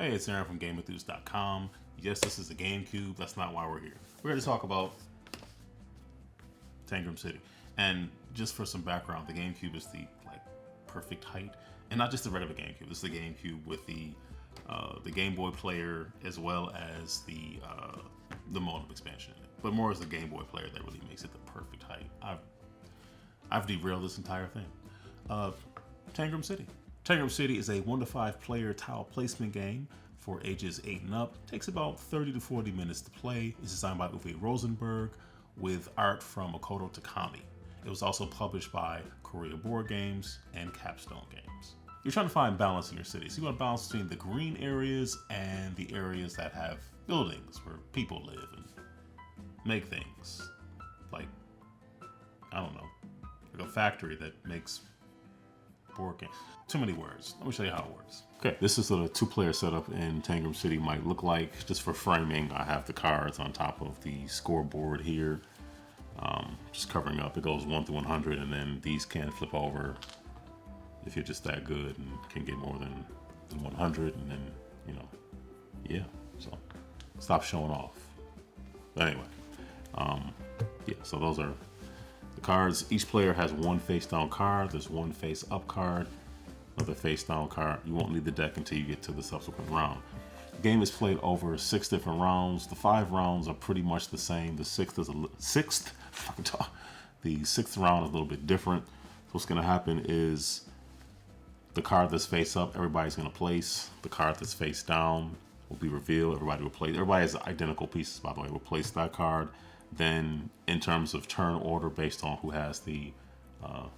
Hey, it's Aaron from GameEnthus.com. Yes, this is a GameCube. That's not why we're here. We're going to talk about Tangram City. And just for some background, the GameCube is the perfect height, and not just the regular GameCube. This is the GameCube with the Game Boy player as well as the modem expansion in it. But more as the Game Boy player that really makes it the perfect height. I've derailed this entire thing. Tangram City. Tangram City is a 1 to 5 player tile placement game for ages 8 and up. Takes about 30 to 40 minutes to play. It's designed by Rosenberg with art from Makoto Takami. It was also published by Korea Board Games and Capstone Games. You're trying to find balance in your city. So you want to balance between the green areas and the areas that have buildings where people live and make things. Like, I don't know, like a factory that makes board games. Too many words. Let me show you how it works. Okay, this is what a 2-player setup in Tangram City might look like. Just for framing, I have the cards on top of the scoreboard here. Just covering up. It goes 1 through 100, and then these can flip over if you're just that good and can get more than 100, and then, yeah. So stop showing off. But anyway, yeah, so those are the cards. Each player has 1 face down card. There's 1 face up card, another face down card. You won't leave the deck until you get to the subsequent round. The game is played over 6 different rounds. The 5 rounds are pretty much the same. The sixth round is a little bit different. So what's going to happen is the card that's face up, everybody's going to place. The card that's face down will be revealed. Everybody will place. Everybody has identical pieces, by the way. We'll place that card. Then, in terms of turn order, based on who has the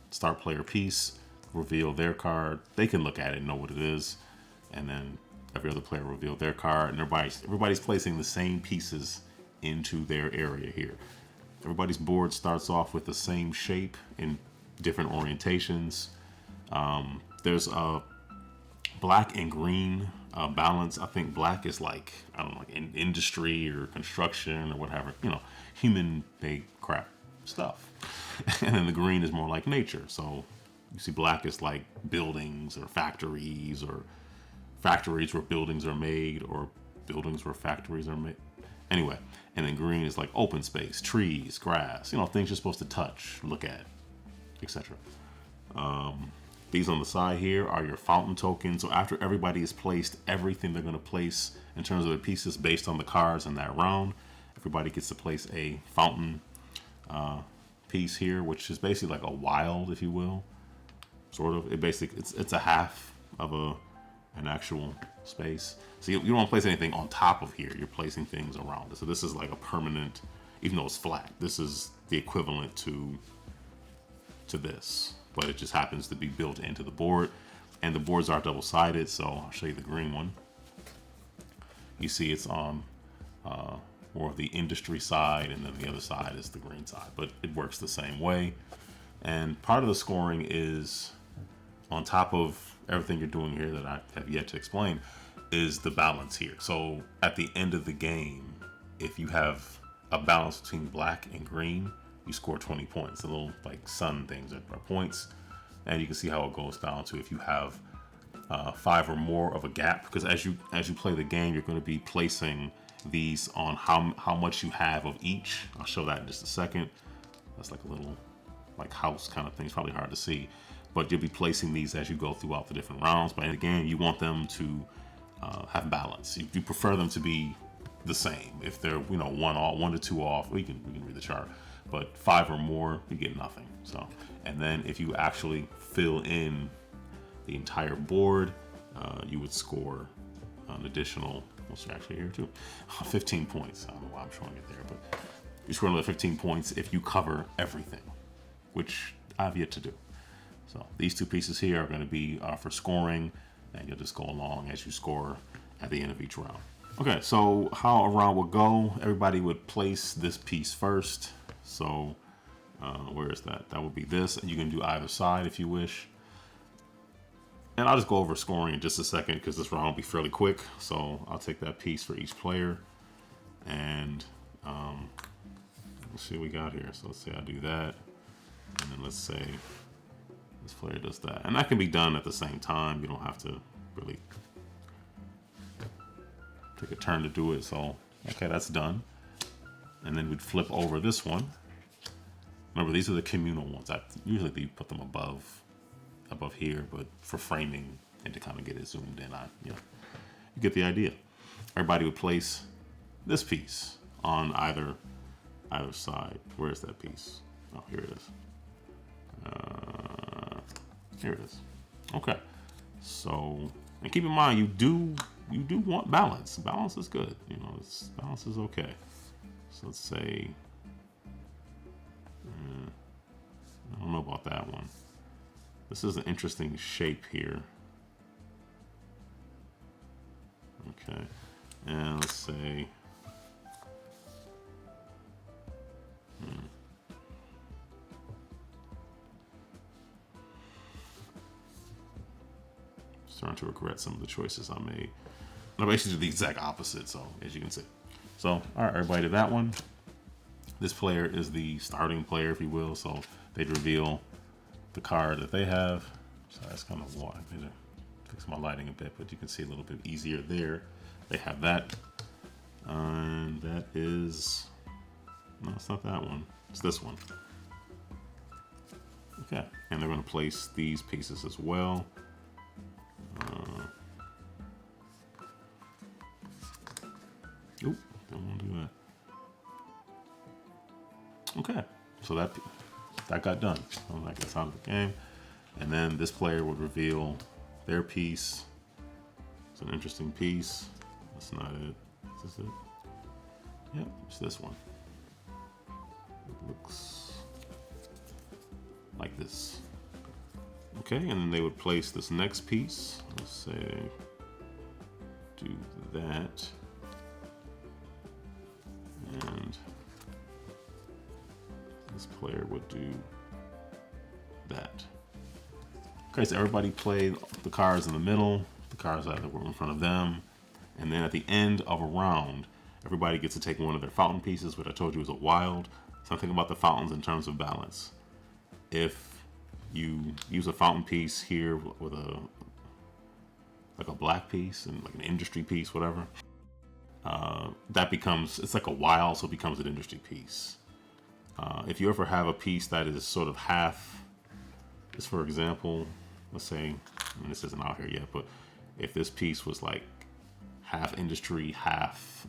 start player piece, reveal their card. They can look at it and know what it is, and then every other player reveal their card, and everybody's placing the same pieces into their area here. Everybody's board starts off with the same shape in different orientations. There's a black and green balance. I think black is like, I don't know, like in industry or construction or whatever, human-made crap stuff. And then the green is more like nature. So you see black is like buildings or factories where buildings are made, or buildings where factories are made. Anyway, and then green is like open space, trees, grass, things you're supposed to touch, look at, etc. These on the side here are your fountain tokens. So after everybody has placed everything they're going to place in terms of the pieces based on the cards in that round, everybody gets to place a fountain piece here, which is basically like a wild, if you will, sort of. It's a half of an actual space. So you don't want to place anything on top of here. You're placing things around it. So this is like a permanent, even though it's flat, this is the equivalent to this, but it just happens to be built into the board, and the boards are double-sided. So I'll show you the green one. You see it's on more of the industry side, and then the other side is the green side, but it works the same way. And part of the scoring is, on top of everything you're doing here that I have yet to explain, is the balance here. So at the end of the game, if you have a balance between black and green, you score 20 points. The little like sun things are points, and you can see how it goes down to if you have 5 or more of a gap, because as you play the game, you're going to be placing these on how much you have of each. I'll show that in just a second. That's like a little like house kind of thing. It's probably hard to see, but you'll be placing these as you go throughout the different rounds. But again, you want them to have balance. You prefer them to be the same. If they're 1 to 2 off, we can read the chart. But 5 or more, you get nothing. So, and then if you actually fill in the entire board, you would score an additional, what's actually here too, 15 points. I don't know why I'm showing it there, but you score another 15 points if you cover everything, which I've yet to do. So these 2 pieces here are going to be for scoring, and you'll just go along as you score at the end of each round. Okay, so how a round would go, everybody would place this piece first. So where is that? That would be this, and you can do either side if you wish. And I'll just go over scoring in just a second because this round will be fairly quick. So I'll take that piece for each player, and let's see what we got here. So let's say I do that, and then let's say this player does that, and that can be done at the same time. You don't have to really take a turn to do it. So, okay, that's done. And then we'd flip over this one. Remember, these are the communal ones. Usually you put them above here, but for framing and to kind of get it zoomed in on, you get the idea. Everybody would place this piece on either side. Where is that piece? Oh, here it is. Here it is. Okay. So, and keep in mind, you do want balance. Balance is good. Balance is okay. So let's say, I don't know about that one. This is an interesting shape here. Okay. And let's say, starting to regret some of the choices I made. I basically did the exact opposite, so as you can see. So, all right, everybody did that one. This player is the starting player, if you will, so they'd reveal the card that they have. Sorry, that's kind of wide. I need to fix my lighting a bit, but you can see a little bit easier there. They have that. And that is, no, it's not that one. It's this one. Okay, and they're going to place these pieces as well. Oop, don't want to do that. Okay, so that got done. So that gets out of the game. And then this player would reveal their piece. It's an interesting piece. That's not it. Is this it? Yep, it's this one. It looks like this. Okay, and then they would place this next piece. Let's say, do that. And this player would do that. Okay, so everybody played the cards in the middle, the cards that were in front of them, and then at the end of a round, everybody gets to take one of their fountain pieces, which I told you was a wild. Something about the fountains in terms of balance. If you use a fountain piece here with like a black piece and like an industry piece, whatever, that becomes, it's like a wild, so it becomes an industry piece. If you ever have a piece that is sort of half, just for example, let's say, and this isn't out here yet, but if this piece was like half industry, half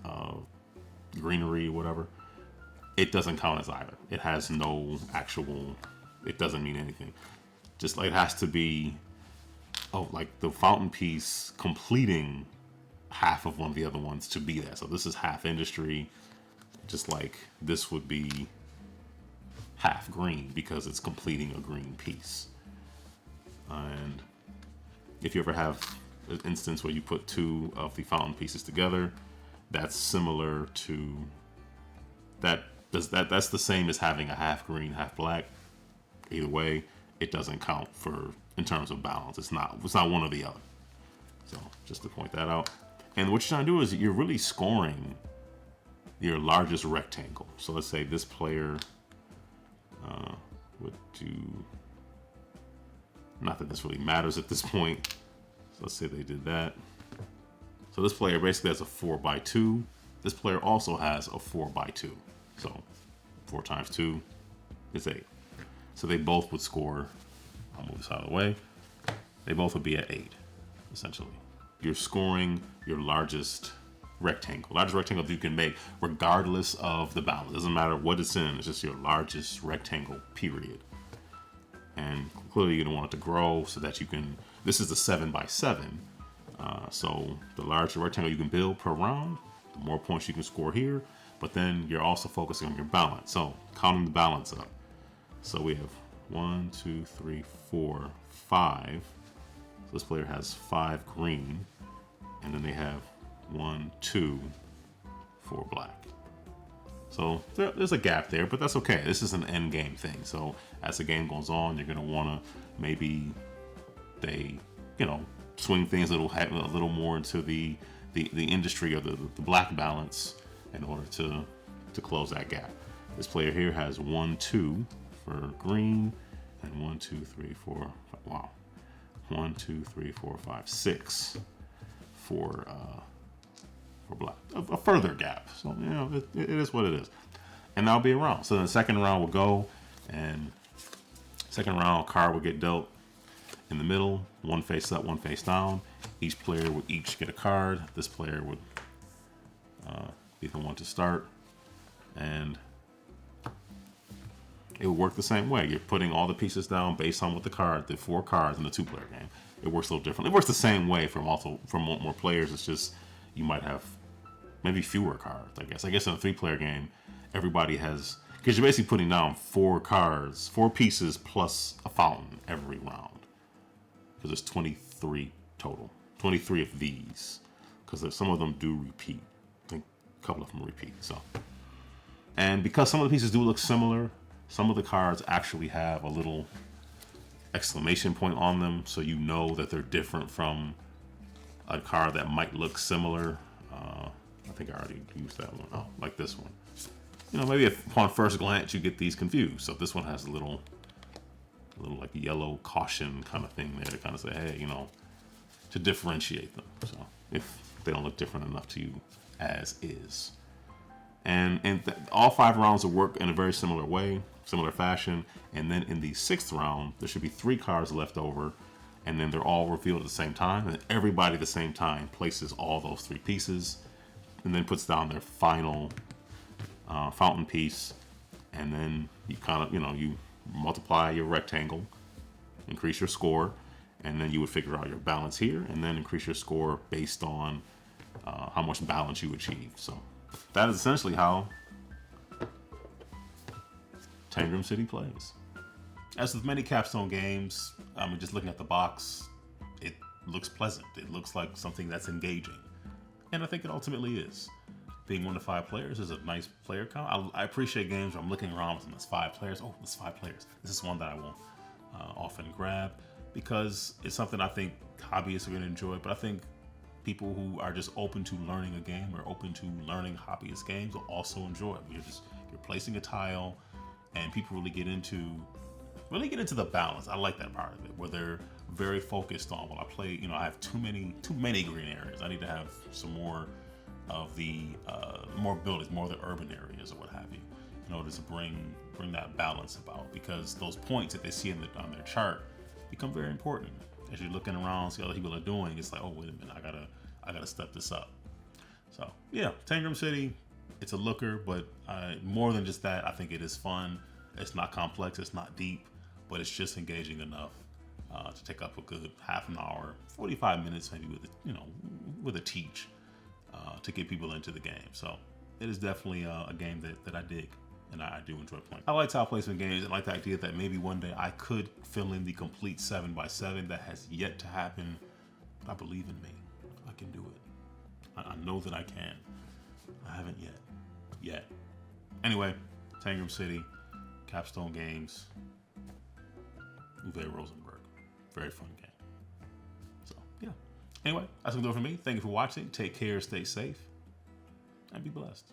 greenery, whatever, it doesn't count as either. It has no actual, it doesn't mean anything. Just like it has to be, like the fountain piece completing half of one of the other ones to be that. So this is half industry, just like this would be half green because it's completing a green piece. And if you ever have an instance where you put two of the fountain pieces together, that's similar to that. That's the same as having a half green, half black. Either way, it doesn't count in terms of balance. It's not one or the other. So just to point that out. And what you're trying to do is you're really scoring your largest rectangle. So let's say this player would do, not that this really matters at this point. So let's say they did that. So this player basically has a 4x2. This player also has a 4x2. So 4 times 2 is 8. So they both would score, I'll move this out of the way. They both would be at 8, essentially. You're scoring your largest rectangle that you can make, regardless of the balance. It doesn't matter what it's in, it's just your largest rectangle, period. And clearly you're gonna want it to grow so that you can, this is a 7x7. So the larger rectangle you can build per round, the more points you can score here, but then you're also focusing on your balance. So counting the balance up. So we have 1, 2, 3, 4, 5. So this player has 5 green, and then they have 1, 2, 4 black. So there's a gap there, but that's okay. This is an end game thing. So as the game goes on, you're gonna wanna maybe they, swing things a little more into the industry or the black balance in order to close that gap. This player here has 1, 2 for green, and 1, 2, 3, 4, 5, wow. 1, 2, 3, 4, 5, 6 for for black. A further gap. So, you know, it is what it is. And that'll be a round. So then the second round will go, and second round, card will get dealt in the middle, one face up, one face down. Each player would each get a card. This player would be the one to start, and it would work the same way. You're putting all the pieces down based on what the 4 cards in the 2-player game. It works a little differently. It works the same way for more players. It's just you might have maybe fewer cards, I guess. I guess in a 3-player game, everybody has, because you're basically putting down 4 cards, 4 pieces plus a fountain every round. Because there's 23 total. 23 of these. Because some of them do repeat. I think a couple of them repeat. So, and because some of the pieces do look similar, some of the cards actually have a little exclamation point on them, so you know that they're different from a card that might look similar. I think I already used that one. Oh, like this one. You know, maybe if upon first glance you get these confused. So this one has a little like yellow caution kind of thing there to kind of say, hey, you know, to differentiate them. So if they don't look different enough to you as is. And all 5 rounds will work in a very similar way, similar fashion. And then in the 6th round, there should be 3 cards left over, and then they're all revealed at the same time. And everybody at the same time places all those 3 pieces, and then puts down their final fountain piece. And then you kind of, you know, you multiply your rectangle, increase your score, and then you would figure out your balance here, and then increase your score based on how much balance you achieve. So that is essentially how Tangram City plays. As with many Capstone games, just looking at the box, it looks pleasant. It looks like something that's engaging. And I think it ultimately is. Being 1 to 5 players is a nice player count. I appreciate games where I'm looking around and there's 5 players. Oh, there's 5 players. This is one that I won't often grab because it's something I think hobbyists are going to enjoy, but I think people who are just open to learning a game or open to learning hobbyist games will also enjoy it. You're placing a tile, and people really get into the balance. I like that part of it, where they're very focused on, well, I have too many green areas. I need to have some more of the more buildings, more of the urban areas or what have you, in order to bring that balance about, because those points that they see on their chart become very important. As you're looking around, see what other people are doing, it's like, oh, wait a minute, I gotta step this up. So yeah, Tangram City, it's a looker, but more than just that, I think it is fun. It's not complex, it's not deep, but it's just engaging enough to take up a good half an hour, 45 minutes maybe with a teach to get people into the game. So it is definitely a game that I dig. And I do enjoy playing. I like tile placement games. I like the idea that maybe one day I could fill in the complete 7x7. That has yet to happen, but I believe in me. I can do it. I know that I can. I haven't yet. Anyway, Tangram City, Capstone Games, Uwe Rosenberg. Very fun game. So, yeah. Anyway, that's going to do it for me. Thank you for watching. Take care, stay safe, and be blessed.